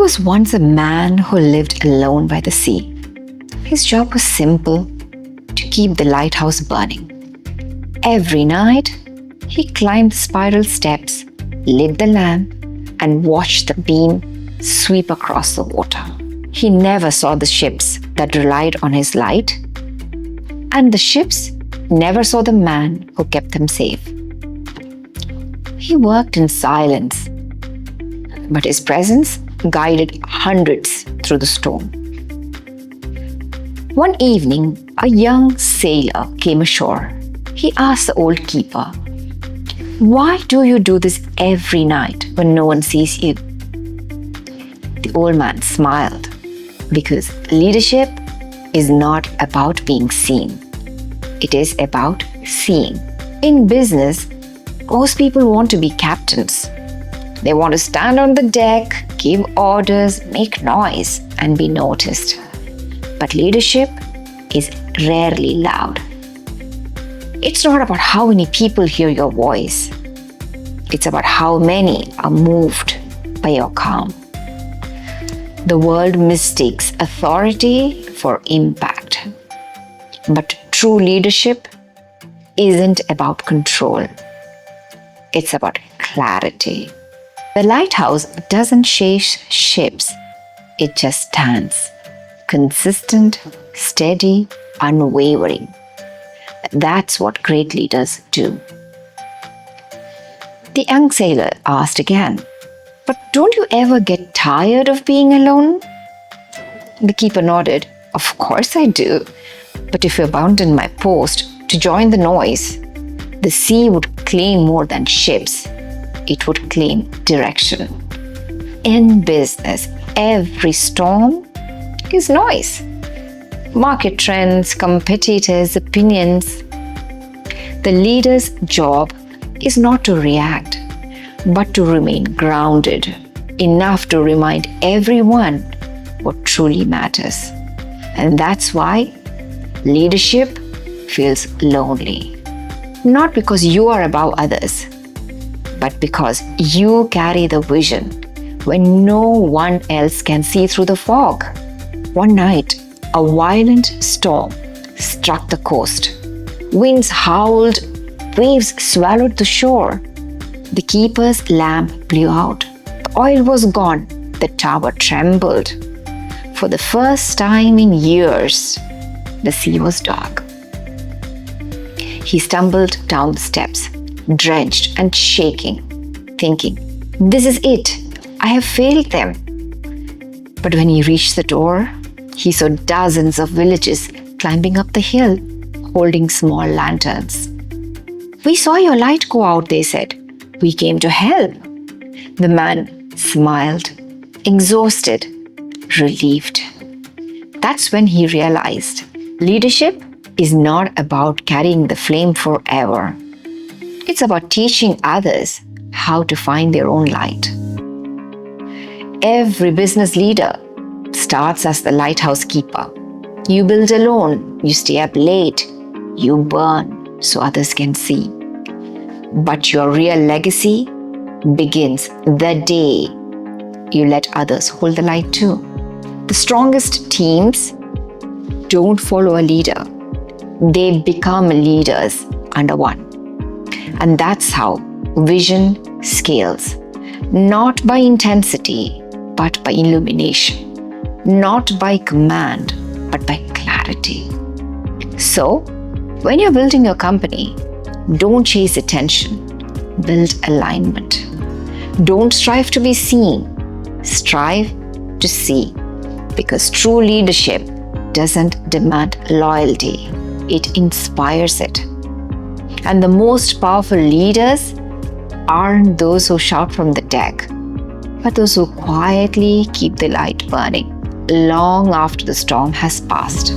was once a man who lived alone by the sea. His job was simple: to keep the lighthouse burning. Every night, he climbed the spiral steps, lit the lamp, and watched the beam sweep across the water. He never saw the ships that relied on his light, and the ships never saw the man who kept them safe. He worked in silence, but his presence guided hundreds through the storm. One evening, a young sailor came ashore. He asked the old keeper, "Why do you do this every night when no one sees you?" The old man smiled, because leadership is not about being seen. It is about seeing. In business, most people want to be captains. They want to stand on the deck, give orders, make noise, and be noticed. But leadership is rarely loud. It's not about how many people hear your voice. It's about how many are moved by your calm. The world mistakes authority for impact. But true leadership isn't about control. It's about clarity. The lighthouse doesn't chase ships. It just stands, consistent, steady, unwavering. That's what great leaders do. The young sailor asked again, "But don't you ever get tired of being alone?" The keeper nodded. "Of course I do. But if you abandoned my post to join the noise, the sea would claim more than ships. It would claim direction." In business, every storm is noise. Market trends, competitors' opinions. The leader's job is not to react, but to remain grounded, enough to remind everyone what truly matters. And that's why leadership feels lonely. Not because you are above others, but because you carry the vision when no one else can see through the fog. One night, a violent storm struck the coast. Winds howled, waves swallowed the shore. The keeper's lamp blew out. The oil was gone. The tower trembled. For the first time in years, the sea was dark. He stumbled down the steps, drenched and shaking, thinking, "This is it. I have failed them." But when he reached the door, he saw dozens of villagers climbing up the hill, holding small lanterns. "We saw your light go out," they said. "We came to help." The man smiled, exhausted, relieved. That's when he realized leadership is not about carrying the flame forever. It's about teaching others how to find their own light. Every business leader starts as the lighthouse keeper. You build alone, you stay up late, you burn so others can see. But your real legacy begins the day you let others hold the light too. The strongest teams don't follow a leader. They become leaders under one. And that's how vision scales. Not by intensity, but by illumination. Not by command, but by clarity. So, when you're building your company, don't chase attention, build alignment. Don't strive to be seen, strive to see. Because true leadership doesn't demand loyalty, it inspires it. And the most powerful leaders aren't those who shout from the deck, but those who quietly keep the light burning long after the storm has passed.